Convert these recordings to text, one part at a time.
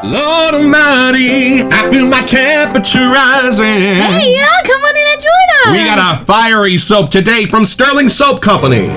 Lord Almighty, I feel my temperature rising. Hey, y'all, come on in and join us. We got a fiery soap today from Stirling Soap Company.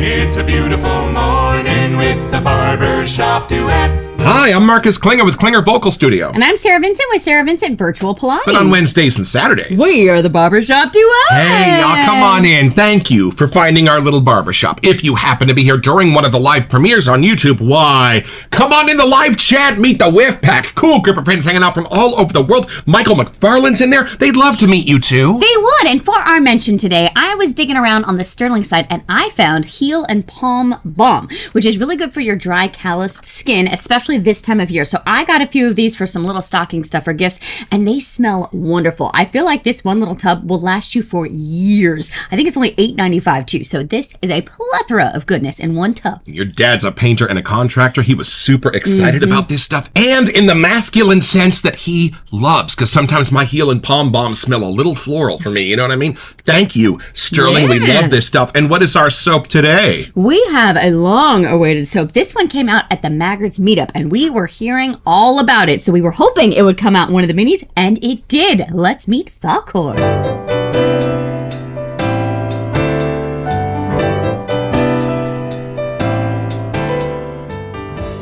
It's a beautiful morning with the Barbershop Duet. Hi, I'm Marcus Klinger with Klinger Vocal Studio. And I'm Sarah Vincent with Sarah Vincent Virtual Pilates. But on Wednesdays and Saturdays. We are the Barbershop Duet. Hey, y'all, come on in. Thank you for finding our little barbershop. If you happen to be here during one of the live premieres on YouTube, why? Come on in the live chat. Meet the Whiff Pack. Cool group of friends hanging out from all over the world. Michael McFarlane's in there. They'd love to meet you, too. They would. And for our mention today, I was digging around on the Stirling site and I found Heel and Palm Balm, which is really good for your dry, calloused skin, especially this time of year. So I got a few of these for some little stocking stuffer gifts, and they smell wonderful. I feel like this one little tub will last you for years. I think it's only $8.95 too. So this is a plethora of goodness in one tub. Your dad's a painter and a contractor. He was super excited about this stuff, and in the masculine sense that he loves, because sometimes my Heel and Palm Balm smell a little floral for me. You know what I mean? Thank you, Stirling. We love this stuff. And what is our soap today? We have a long-awaited soap. This one came out at the Maggots meetup, and we were hearing all about it. So we were hoping it would come out in one of the minis, and it did. Let's meet Falkor.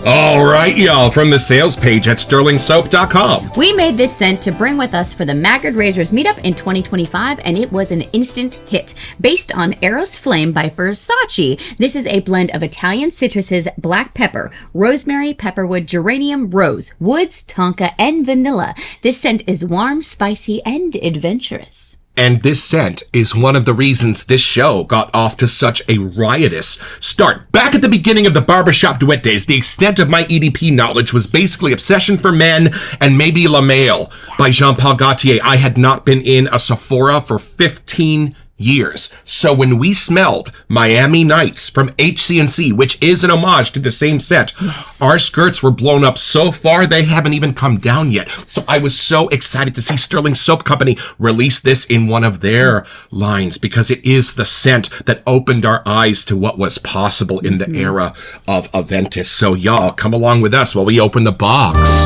All right, y'all, from the sales page at stirlingsoap.com. We made this scent to bring with us for the Maggard Razors meetup in 2025, and it was an instant hit. Based on Eros Flame by Versace, this is a blend of Italian citruses, black pepper, rosemary, pepperwood, geranium, rose, woods, tonka, and vanilla. This scent is warm, spicy, and adventurous. And this scent is one of the reasons this show got off to such a riotous start. Back at the beginning of the Barbershop Duet days, the extent of my EDP knowledge was basically Obsession for Men and maybe La Male by Jean-Paul Gaultier. I had not been in a Sephora for 15 years. So when we smelled Miami Nights from HC&C, which is an homage to the same scent, our skirts were blown up so far they haven't even come down yet. So I was so excited to see Stirling Soap Company release this in one of their lines, because it is the scent that opened our eyes to what was possible in the era of Aventus. So y'all, come along with us while we open the box.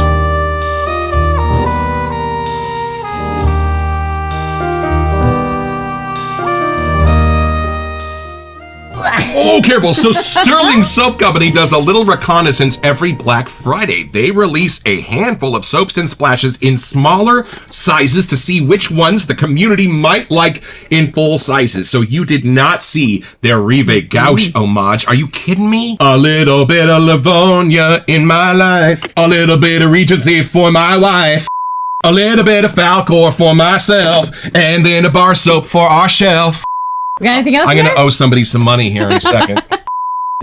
Oh, careful. So Stirling Soap Company does a little reconnaissance every Black Friday. They release a handful of soaps and splashes in smaller sizes to see which ones the community might like in full sizes. So you did not see their Rive Gauche homage. Are you kidding me? A little bit of Livonia in my life. A little bit of Regency for my wife. A little bit of Falkor for myself. And then a bar soap for our shelf. We got anything else? I'm going to owe somebody some money here in a second.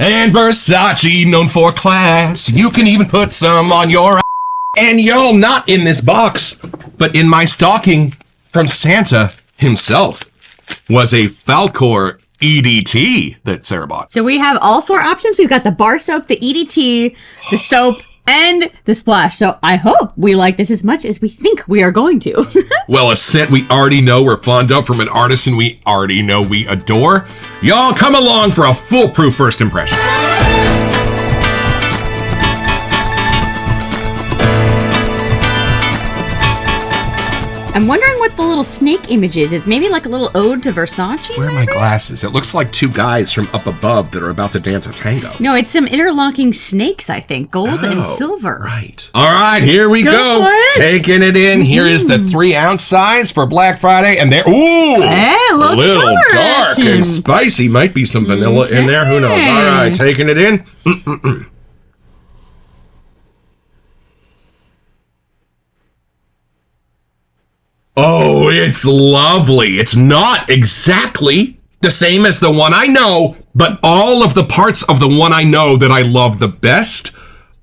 And Versace, known for class. You can even put some on your ass. And y'all, not in this box, but in my stocking from Santa himself, was a Falkor EDT that Sarah bought. So we have all four options. We've got the bar soap, the EDT, the soap, and the splash. So I hope we like this as much as we think we are going to. Well, a scent we already know we're fond of from an artisan we already know we adore. Y'all come along for a foolproof first impression. I'm wondering what the little snake image is. Is maybe like a little ode to Versace? Where are my glasses? It looks like two guys from up above that are about to dance a tango. No, it's some interlocking snakes, I think. Gold and silver. Right. All right, here we go. Taking it in. Here is the 3-ounce size for Black Friday. And there, Hey, a little dark and spicy. Might be some vanilla in there. Who knows? All right, taking it in. Oh, it's lovely. It's not exactly the same as the one I know, but all of the parts of the one I know that I love the best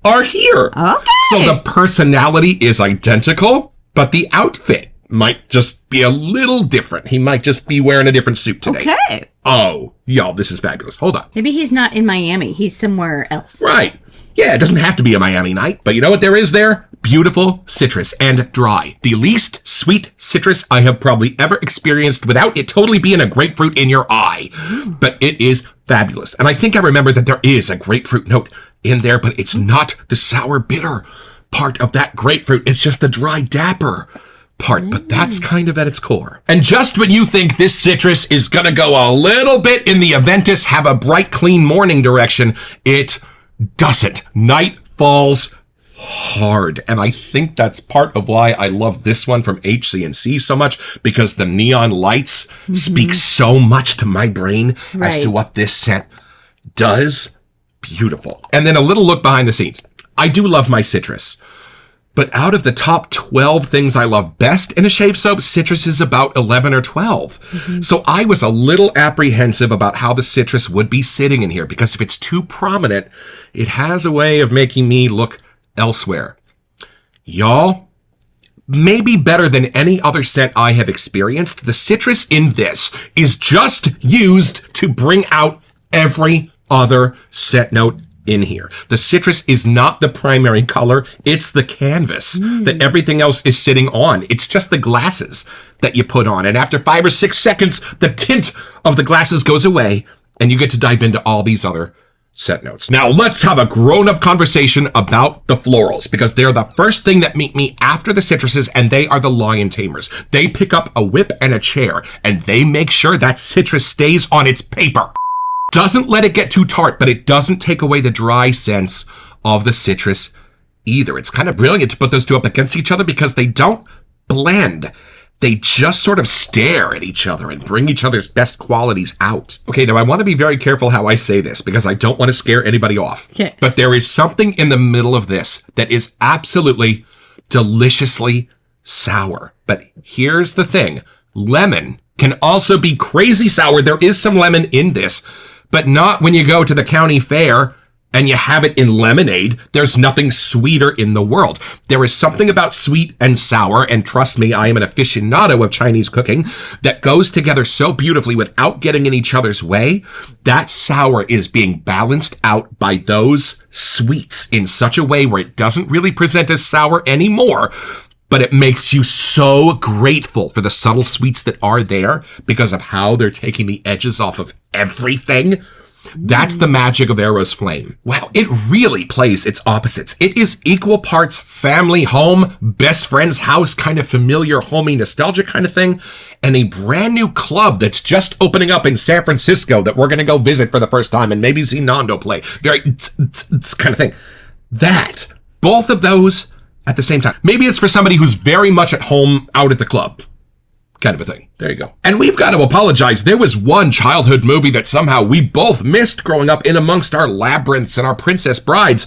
are here. Okay. So the personality is identical, but the outfit might just be a little different. He might just be wearing a different suit today. Okay. Oh, y'all, this is fabulous. Hold on. Maybe he's not in Miami. He's somewhere else. Right. Yeah, it doesn't have to be a Miami night, but you know what there is there? Beautiful citrus and dry. The least sweet citrus I have probably ever experienced without it totally being a grapefruit in your eye. But it is fabulous. And I think I remember that there is a grapefruit note in there, but it's not the sour bitter. part of that grapefruit. It's just the dry dapper part, but that's kind of at its core. And just when you think this citrus is gonna go a little bit in the Aventus have a bright, clean morning direction, it doesn't. Night falls hard. And I think that's part of why I love this one from HC&C so much, because the neon lights speak so much to my brain as to what this scent does. Beautiful. And then a little look behind the scenes. I do love my citrus. But out of the top 12 things I love best in a shave soap, citrus is about 11 or 12. So I was a little apprehensive about how the citrus would be sitting in here, because if it's too prominent, it has a way of making me look elsewhere. Y'all, maybe better than any other scent I have experienced, the citrus in this is just used to bring out every other scent note in here. The citrus is not the primary color. It's the canvas that everything else is sitting on. It's just the glasses that you put on. And after 5 or 6 seconds, the tint of the glasses goes away and you get to dive into all these other scent notes. Now let's have a grown-up conversation about the florals, because they're the first thing that meet me after the citruses, and they are the lion tamers. They pick up a whip and a chair and they make sure that citrus stays on its paper. Doesn't let it get too tart, but it doesn't take away the dry sense of the citrus either. It's kind of brilliant to put those two up against each other because they don't blend. They just sort of stare at each other and bring each other's best qualities out. Okay, now I want to be very careful how I say this because I don't want to scare anybody off. Okay. But there is something in the middle of this that is absolutely deliciously sour. But here's the thing. Lemon can also be crazy sour. There is some lemon in this, but not when you go to the county fair and you have it in lemonade. There's nothing sweeter in the world. There is something about sweet and sour, and trust me, I am an aficionado of Chinese cooking, that goes together so beautifully without getting in each other's way. That sour is being balanced out by those sweets in such a way where it doesn't really present as sour anymore, but it makes you so grateful for the subtle sweets that are there because of how they're taking the edges off of everything. That's the magic of Arrow's Flame. Wow, it really plays its opposites. It is equal parts family, home, best friend's house, kind of familiar, homey, nostalgic kind of thing, and a brand new club that's just opening up in San Francisco that we're going to go visit for the first time and maybe see Nando play. Very kind of thing. That, both of those at the same time. Maybe it's for somebody who's very much at home out at the club. Kind of a thing. There you go. And we've got to apologize. There was one childhood movie that somehow we both missed growing up in amongst our labyrinths and our princess brides.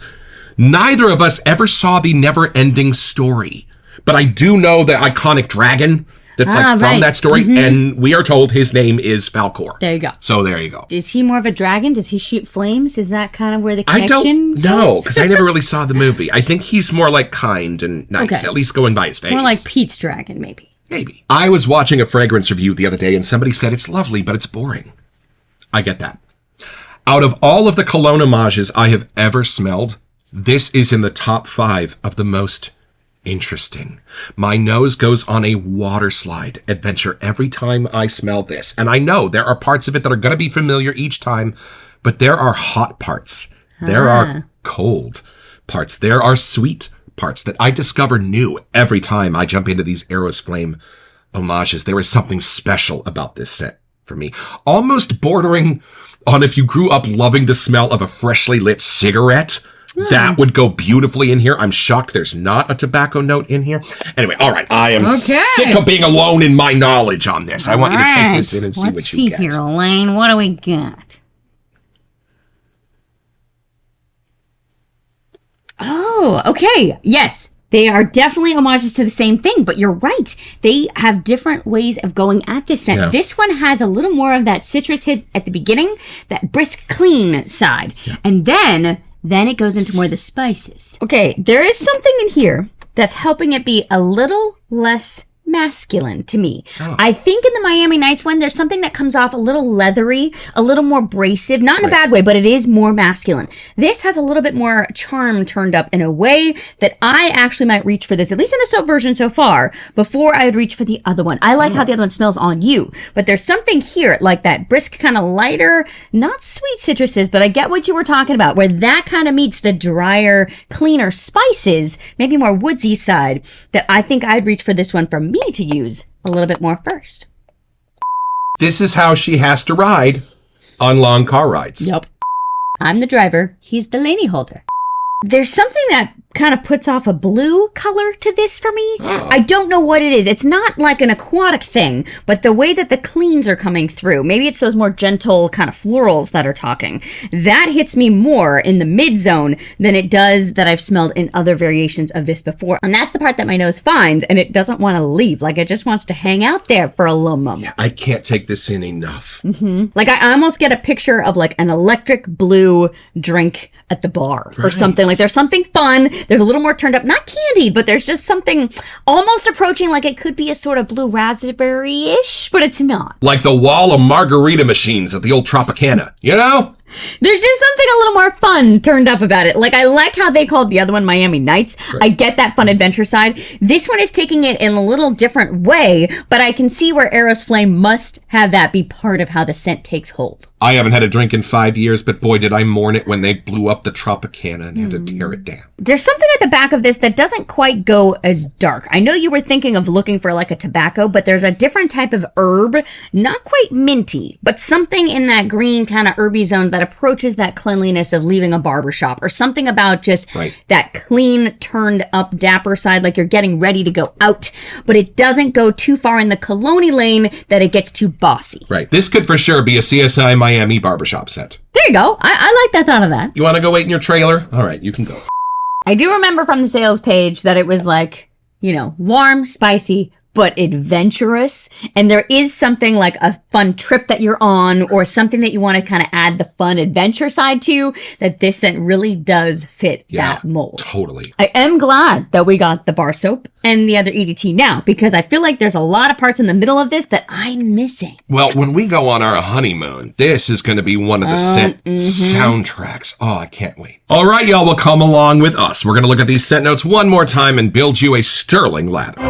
Neither of us ever saw The Never-Ending Story. But I do know the iconic dragon that's from that story. And we are told his name is Falkor. There you go. So there you go. Is he more of a dragon? Does he shoot flames? Is that kind of where the connection I don't know, goes? because I never really saw the movie. I think he's more like kind and nice, at least going by his face. More like Pete's dragon, maybe. Maybe. I was watching a fragrance review the other day and somebody said it's lovely, but it's boring. I get that. Out of all of the cologne homages I have ever smelled, this is in the top 5 of the most interesting. My nose goes on a water slide adventure every time I smell this. And I know there are parts of it that are going to be familiar each time, but there are hot parts. There are cold parts. There are sweet parts that I discover new every time I jump into these Arrow's Flame homages. There is something special about this scent for me. Almost bordering on if you grew up loving the smell of a freshly lit cigarette. That would go beautifully in here. I'm shocked there's not a tobacco note in here. Anyway, all right. I am sick of being alone in my knowledge on this. I want you to take this in and see what you get. Let's see here, Elaine. What do we got? Oh, okay. Yes, they are definitely homages to the same thing, but you're right. They have different ways of going at this scent. Yeah. This one has a little more of that citrus hit at the beginning, that brisk, clean side. Yeah. And then it goes into more of the spices. Okay, there is something in here that's helping it be a little less masculine to me. I think in the Miami Nice one, there's something that comes off a little leathery, a little more abrasive, not in a bad way, but it is more masculine. This has a little bit more charm turned up in a way that I actually might reach for this, at least in the soap version so far, before I would reach for the other one. I like how the other one smells on you, but there's something here, like that brisk kind of lighter, not sweet citruses, but I get what you were talking about, where that kind of meets the drier, cleaner spices, maybe more woodsy side, that I think I'd reach for this one for me to use a little bit more first. This is how she has to ride on long car rides. Yep. I'm the driver. He's the lady holder. There's something that kind of puts off a blue color to this for me. I don't know what it is. It's not like an aquatic thing, but the way that the cleans are coming through, maybe it's those more gentle kind of florals that are talking. That hits me more in the mid zone than it does that I've smelled in other variations of this before. And that's the part that my nose finds, and it doesn't want to leave. Like, it just wants to hang out there for a little moment. Yeah, I can't take this in enough. Like, I almost get a picture of like an electric blue drink at the bar or something. Like, there's something fun. There's a little more turned up, not candied, but there's just something almost approaching like it could be a sort of blue raspberry-ish, but it's not. Like the wall of margarita machines at the old Tropicana, you know? There's just something a little more fun turned up about it. Like, I like how they called the other one Miami Nights. I get that fun adventure side. This one is taking it in a little different way, but I can see where Eros Flame must have that be part of how the scent takes hold. I haven't had a drink in 5 years, but boy, did I mourn it when they blew up the Tropicana and had to tear it down. There's something at the back of this that doesn't quite go as dark. I know you were thinking of looking for like a tobacco, but there's a different type of herb, not quite minty, but something in that green kind of herby zone that approaches that cleanliness of leaving a barbershop, or something about just that clean, turned up, dapper side, like you're getting ready to go out, but it doesn't go too far in the cologne lane that it gets too bossy. Right. This could for sure be a CSI Miami barbershop scent. There you go. I like that thought of that. You want to go wait in your trailer? All right, you can go. I do remember from the sales page that it was like, you know, warm, spicy, but adventurous. And there is something like a fun trip that you're on, or something that you want to kind of add the fun adventure side to, that this scent really does fit that mold. Totally. I am glad that we got the bar soap and the other EDT now, because I feel like there's a lot of parts in the middle of this that I'm missing. Well, when we go on our honeymoon, this is going to be one of the scent soundtracks. Oh, I can't wait. All right, y'all, will come along with us. We're going to look at these scent notes one more time and build you a Stirling ladder.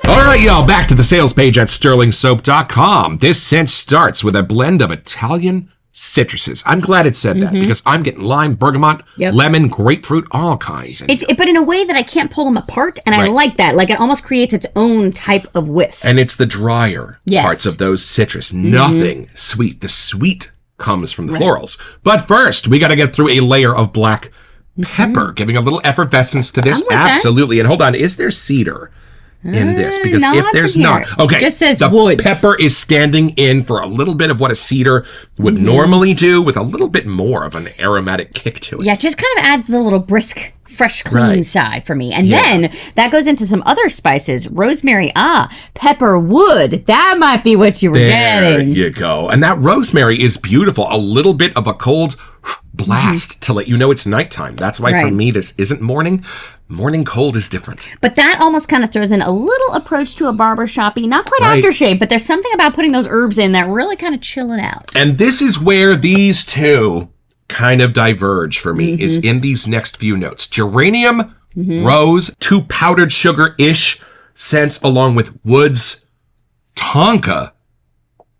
All right, y'all, back to the sales page at stirlingsoap.com. This scent starts with a blend of Italian citruses. I'm glad it said that, because I'm getting lime, bergamot, lemon, grapefruit, all kinds. But in a way that I can't pull them apart, and I like that. Like, it almost creates its own type of whiff. And it's the drier parts of those citrus. Nothing sweet. The sweet comes from the florals. But first, we got to get through a layer of black pepper, giving a little effervescence to this. Absolutely. And hold on, is there cedar in this? Because if there's not, okay, it just says the woods. pepper is standing in for a little bit of what a cedar would normally do, with a little bit more of an aromatic kick to it. Yeah, it just kind of adds the little brisk, fresh, clean side for me. And then that goes into some other spices. Rosemary, pepper, wood. That might be what you were getting. There you go. And that rosemary is beautiful. A little bit of a cold blast to let you know it's nighttime. That's why for me this isn't morning. Morning cold is different. But that almost kind of throws in a little approach to a barbershop-y, not quite aftershave, but there's something about putting those herbs in that really kind of chill it out. And this is where these two kind of diverge for me, is in these next few notes. Geranium, rose, two powdered sugar-ish scents, along with woods, tonka,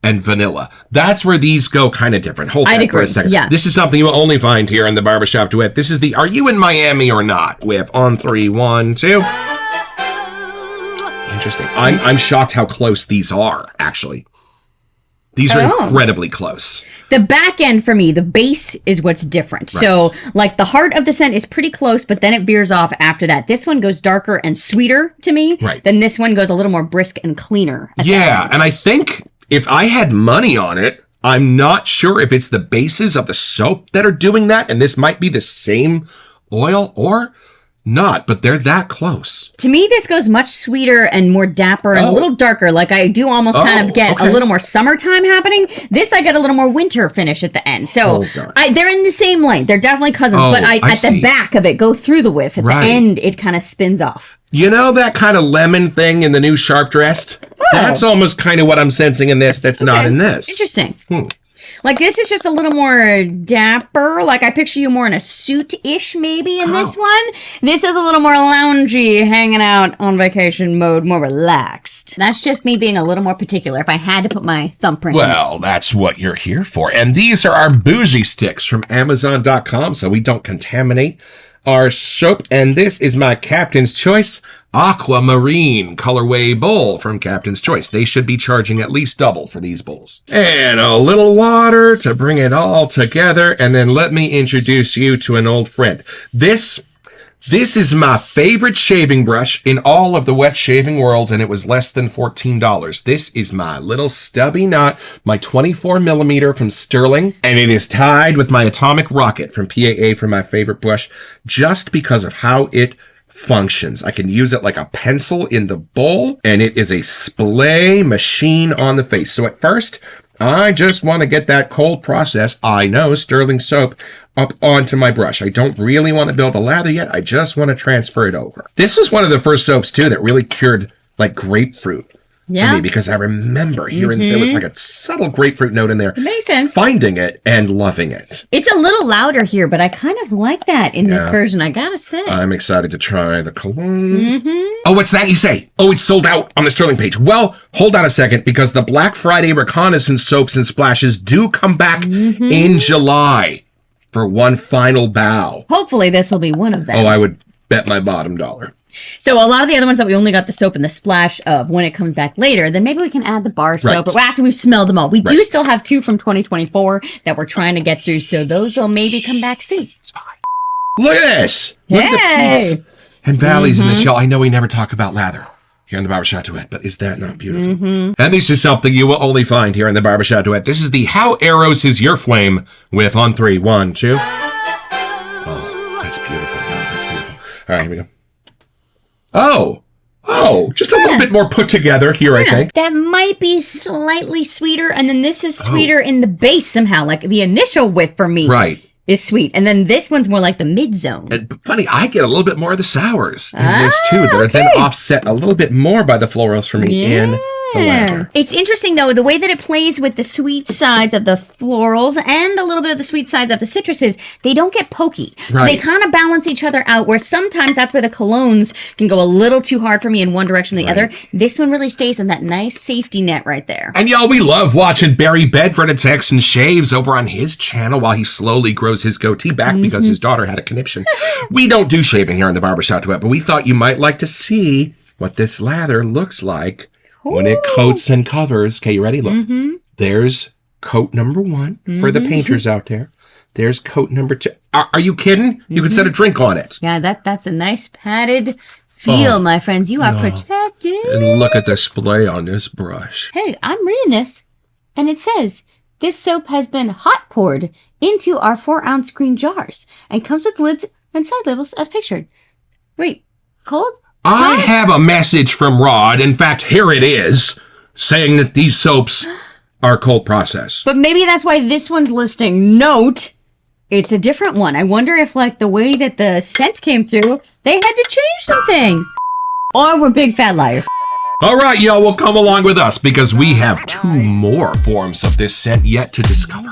and vanilla. That's where these go kind of different. Hold that for a second. Yeah. This is something you will only find here in the Barbershop Duet. This is the Are You in Miami or Not? With on 3, 1, 2. Interesting. I'm shocked how close these are, actually. These are incredibly close. The back end for me, the base is what's different. Right. So, like, the heart of the scent is pretty close, but then it veers off after that. This one goes darker and sweeter to me. Right. Then this one goes a little more brisk and cleaner. Yeah, and I think if I had money on it, I'm not sure if it's the bases of the soap that are doing that, and this might be the same oil or not, but they're that close. To me, this goes much sweeter and more dapper and a little darker. Like I do almost kind of get a little more summertime happening. This, I get a little more winter finish at the end. So they're in the same lane. They're definitely cousins, but at the back of it, go through the whiff. At the end, it kind of spins off. You know that kind of lemon thing in the new Sharp Dressed? Oh. That's almost kind of what I'm sensing in this that's not in this. Interesting. Like, this is just a little more dapper. Like, I picture you more in a suit-ish, maybe, in this one. This is a little more loungy, hanging out on vacation mode, more relaxed. That's just me being a little more particular, if I had to put my thumbprint in it. Well, that's what you're here for. And these are our bougie sticks from Amazon.com, so we don't contaminate our soap. And this is my Captain's Choice Aquamarine colorway bowl from Captain's Choice. They should be charging at least double for these bowls. And a little water to bring it all together. And then let me introduce you to an old friend. This is my favorite shaving brush in all of the wet shaving world, and it was less than $14. This is my little stubby knot, my 24 millimeter from Stirling, and it is tied with my Atomic Rocket from PAA for my favorite brush, just because of how it functions. I can use it like a pencil in the bowl, and it is a splay machine on the face. So at first, I just want to get that cold process, I know, Stirling soap, up onto my brush. I don't really want to build a lather yet. I just want to transfer it over. This was one of the first soaps, too, that really cured, like, grapefruit for me, because I remember hearing there was, like, a subtle grapefruit note in there. It makes sense. Finding it and loving it. It's a little louder here, but I kind of like that in this version, I gotta say. I'm excited to try the cologne. Oh, what's that you say? Oh, it's sold out on the Stirling page. Well, hold on a second, because the Black Friday reconnaissance soaps and splashes do come back in July for one final bow. Hopefully this will be one of them. Oh, I would bet my bottom dollar. So a lot of the other ones that we only got the soap and the splash of when it comes back later, then maybe we can add the bar soap, but after we've smelled them all. We do still have 2 from 2024 that we're trying to get through, so those will maybe come back soon. It's fine. Look at this! Look at the peaks and valleys in the shell. I know we never talk about lather here in the Barbershop Duet, but is that not beautiful? And this is something you will only find here in the Barbershop Duet. This is the How Eros Is Your Flame with on 3. 1, 2. Oh, that's beautiful. That's beautiful. All right, here we go. Oh, just a little bit more put together here, I think. That might be slightly sweeter, and then this is sweeter in the base somehow. Like the initial whiff for me is sweet, and then this one's more like the mid-zone. And funny, I get a little bit more of the sours in this too. That are then offset a little bit more by the florals for me in the lather. It's interesting, though, the way that it plays with the sweet sides of the florals and a little bit of the sweet sides of the citruses, they don't get pokey. So they kind of balance each other out, where sometimes that's where the colognes can go a little too hard for me in one direction or the other. This one really stays in that nice safety net right there. And y'all, we love watching Barry Bedford attacks and shaves over on his channel while he slowly grows his goatee back because his daughter had a conniption. We don't do shaving here in the Barbershop Duet, but we thought you might like to see what this lather looks like when it coats and covers. Okay, you ready? Look, there's coat number 1 for the painters out there. There's coat number 2. Are you kidding? You could set a drink on it. Yeah, that's a nice padded feel, my friends. You are protected. And look at the splay on this brush. Hey, I'm reading this, and it says, this soap has been hot poured into our 4-ounce green jars and comes with lids and side labels as pictured. Wait, cold? I have a message from Rod. In fact, here it is, saying that these soaps are cold process. But maybe that's why this one's listing note. It's a different one. I wonder if, like, the way that the scent came through, they had to change some things. Or we're big fat liars. All right, y'all, well, come along with us because we have 2 more forms of this scent yet to discover.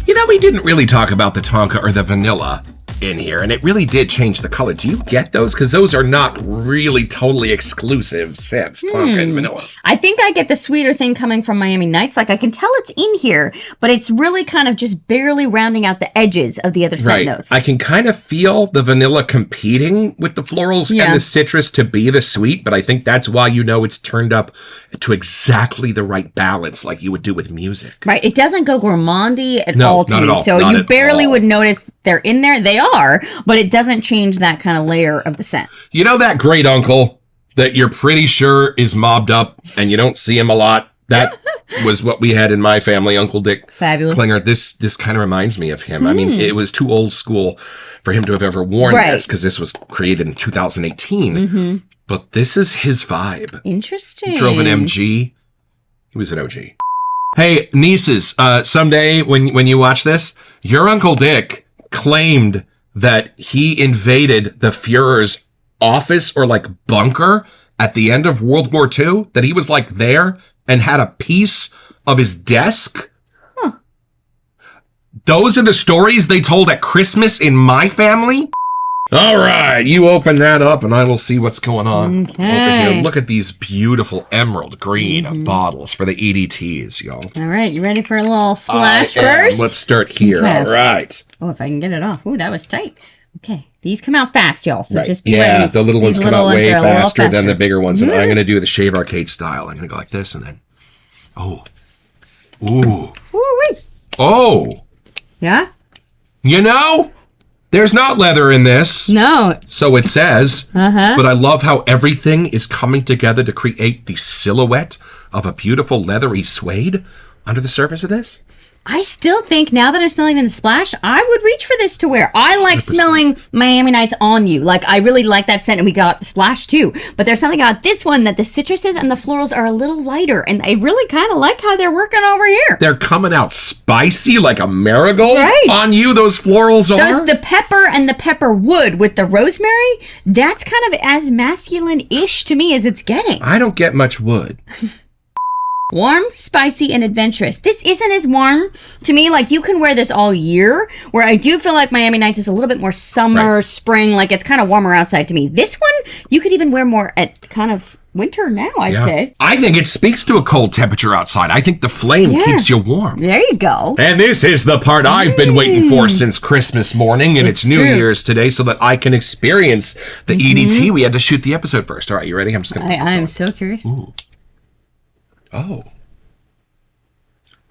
You know, we didn't really talk about the tonka or the vanilla in here, and it really did change the color. Do you get those? Because those are not really totally exclusive scents, tonka and vanilla. I think I get the sweeter thing coming from Miami Nights. Like, I can tell it's in here, but it's really kind of just barely rounding out the edges of the other scent notes. I can kind of feel the vanilla competing with the florals and the citrus to be the sweet, but I think that's why you know it's turned up to exactly the right balance, like you would do with music. Right. It doesn't go gourmandy at all to me. So you barely would notice they're in there. They are, but it doesn't change that kind of layer of the scent. You know that great uncle that you're pretty sure is mobbed up and you don't see him a lot That was what we had in my family, Uncle Dick Fabulous. Klinger. This kind of reminds me of him. I mean, it was too old school for him to have ever worn this because this was created in 2018. But this is his vibe. Interesting. He drove an MG. He was an OG. Hey, nieces, someday when you watch this, your Uncle Dick claimed that he invaded the Fuhrer's office or like bunker at the end of World War II, that he was like there and had a piece of his desk. Those are the stories they told at Christmas in my family. All right, you open that up and I will see what's going on over here. Look at these beautiful emerald green bottles for the EDTs, y'all. All right, you ready for a little splash first? Let's start here. Okay. All right. Oh, if I can get it off. Ooh, that was tight. Okay, these come out fast, y'all, so Right. just be ready. Yeah, the little ones These come out little way ones are a little faster than the bigger ones. And I'm Mm. going to do the Shave Arcade style. I'm going to go like this and then, oh, ooh, Woo-wee. oh, Yeah? you know, there's not leather in this. No. So it says, but I love how everything is coming together to create the silhouette of a beautiful leathery suede under the surface of this. I still think now that I'm smelling it in the splash, I would reach for this to wear. I like 100%. smelling Miami Nights on you. Like, I really like that scent, and we got splash too. But there's something about this one that the citruses and the florals are a little lighter, and I really kind of like how they're working over here. They're coming out spicy like a marigold Right. on you, those florals are. Does the pepper and the pepper wood with the rosemary, that's kind of as masculine-ish to me as it's getting. I don't get much wood. Warm, spicy, and adventurous. This isn't as warm to me. Like, you can wear this all year, where I do feel like Miami Nights is a little bit more summer, Right. spring, like it's kind of warmer outside to me. This one, you could even wear more at kind of winter now, I'd say. I think it speaks to a cold temperature outside. I think the flame keeps you warm. There you go. And this is the part I've been waiting for since Christmas morning, and it's New true. Year's today, so that I can experience the EDT. We had to shoot the episode first. All right, you ready? I'm just going to put this I'm on. so curious.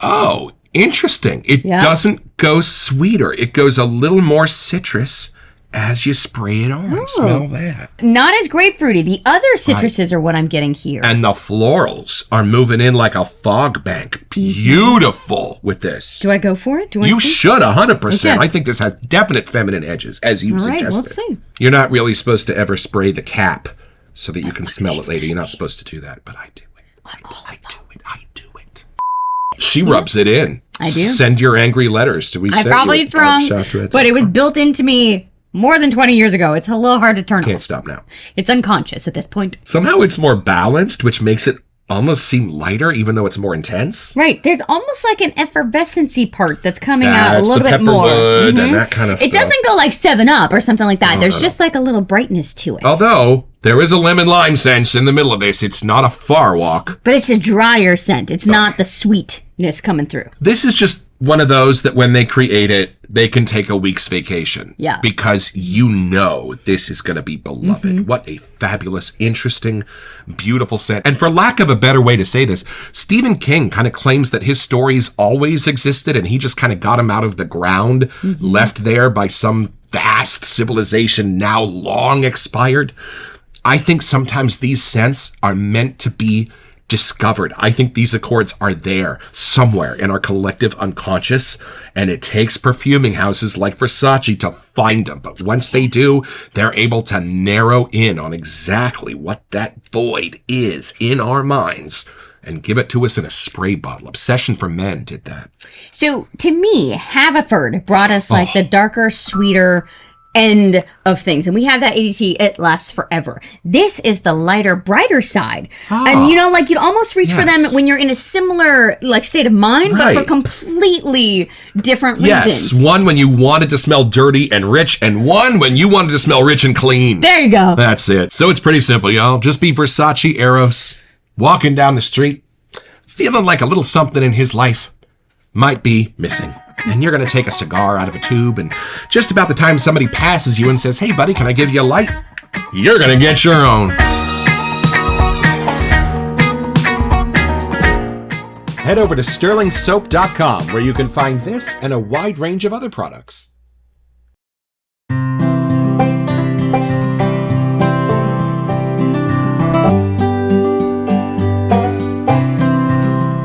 Oh, interesting. It Yeah. doesn't go sweeter. It goes a little more citrus as you spray it on. Smell that. Not as grapefruity. The other citruses are what I'm getting here. And the florals are moving in like a fog bank. Beautiful with this. Do I go for it? Do I You see? should 100%. Okay. I think this has definite feminine edges, as you All right, suggested. let's see. You're not really supposed to ever spray the cap so that you can smell it later. You're not supposed to do that, but I do it. I do it. She rubs it in. I do. Send your angry letters to I probably it's wrong, but it was built into me more than 20 years ago. It's a little hard to turn Can't off. stop now. It's unconscious at this point. Somehow it's more balanced, which makes it almost seem lighter, even though it's more intense. Right. There's almost like an effervescency part that's coming out a That's little the bit more. pepperwood and that kind of It stuff. doesn't go like 7-Up or something like that. There's just like a little brightness to it. Although, there is a lemon lime sense in the middle of this. It's not a far walk. But it's a drier scent. It's not the sweetness coming through. This is just one of those that when they create it, they can take a week's vacation. Yeah. Because you know this is going to be beloved. What a fabulous, interesting, beautiful scent. And for lack of a better way to say this, Stephen King kind of claims that his stories always existed and he just kind of got them out of the ground, left there by some vast civilization now long expired. I think sometimes these scents are meant to be discovered. I think these accords are there somewhere in our collective unconscious, and it takes perfuming houses like Versace to find them. But once they do, they're able to narrow in on exactly what that void is in our minds and give it to us in a spray bottle. Obsession for Men did that. So to me, Haverford brought us like the darker, sweeter end of things. And we have that ADT, it lasts forever. This is the lighter, brighter side. And you know, like you'd almost reach for them Yes. when you're in a similar like state of mind, but for Right. completely different Yes, reasons. one when you wanted to smell dirty and rich, and one when you wanted to smell rich and clean. There you go. That's it. So it's pretty simple, y'all. Just be Versace Eros, walking down the street, feeling like a little something in his life might be missing. And you're going to take a cigar out of a tube, and just about the time somebody passes you and says, "Hey, buddy, can I give you a light?" You're going to get your own. Head over to stirlingsoap.com where you can find this and a wide range of other products.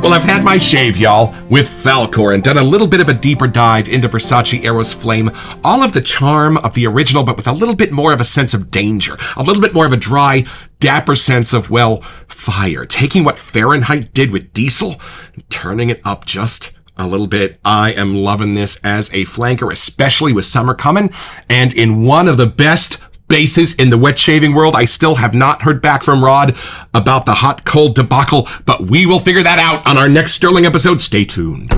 Well, I've had my shave, y'all, with Falkor and done a little bit of a deeper dive into Versace Eros Flame. All of the charm of the original, but with a little bit more of a sense of danger. A little bit more of a dry, dapper sense of, well, fire. Taking what Fahrenheit did with Diesel and turning it up just a little bit. I am loving this as a flanker, especially with summer coming. And in one of the best bases in the wet shaving world, I still have not heard back from Rod about the hot cold debacle, but we will figure that out on our next Stirling episode. Stay tuned.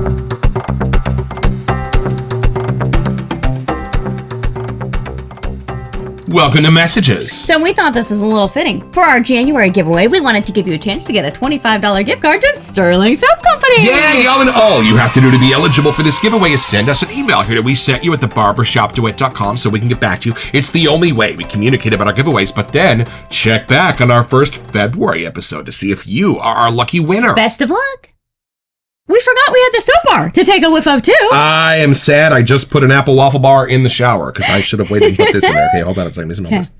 Welcome to Messages. So we thought this was a little fitting. For our January giveaway, we wanted to give you a chance to get a $25 gift card to Stirling Soap Company. Yeah, y'all, and all you have to do to be eligible for this giveaway is send us an email here that we sent you at thebarbershopduet.com so we can get back to you. It's the only way we communicate about our giveaways, but then check back on our first February episode to see if you are our lucky winner. Best of luck. We forgot we had the soap bar to take a whiff of, too. I am sad I just put an apple waffle bar in the shower because I should have waited and put this in there. Okay, hold on a second. Let me smell this.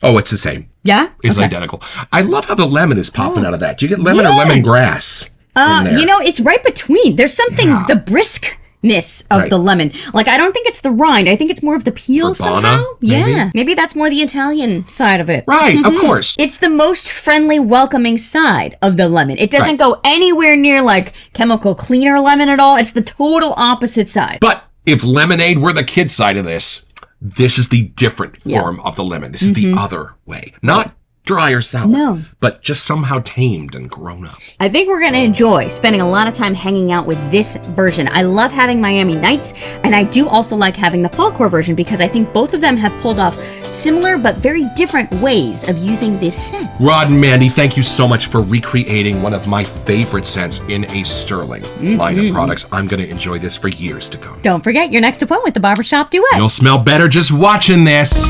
Oh, it's the same. Yeah? It's identical. I love how the lemon is popping out of that. Do you get lemon or lemongrass? You know, it's right between. There's something, the briskness of the lemon. Like, I don't think it's the rind. I think it's more of the peel Verbana, somehow. maybe? Yeah. Maybe that's more the Italian side of it. Right, of course. It's the most friendly, welcoming side of the lemon. It doesn't go anywhere near like chemical cleaner lemon at all. It's the total opposite side. But if lemonade were the kid side of this, this is the different form of the lemon. This is the other way. Not dry or sour, but just somehow tamed and grown up. I think we're going to enjoy spending a lot of time hanging out with this version. I love having Miami Nights, and I do also like having the Falkor version because I think both of them have pulled off similar but very different ways of using this scent. Rod and Mandy, thank you so much for recreating one of my favorite scents in a Stirling line of products. I'm going to enjoy this for years to come. Don't forget your next appointment with the Barbershop Duet. You'll smell better just watching this.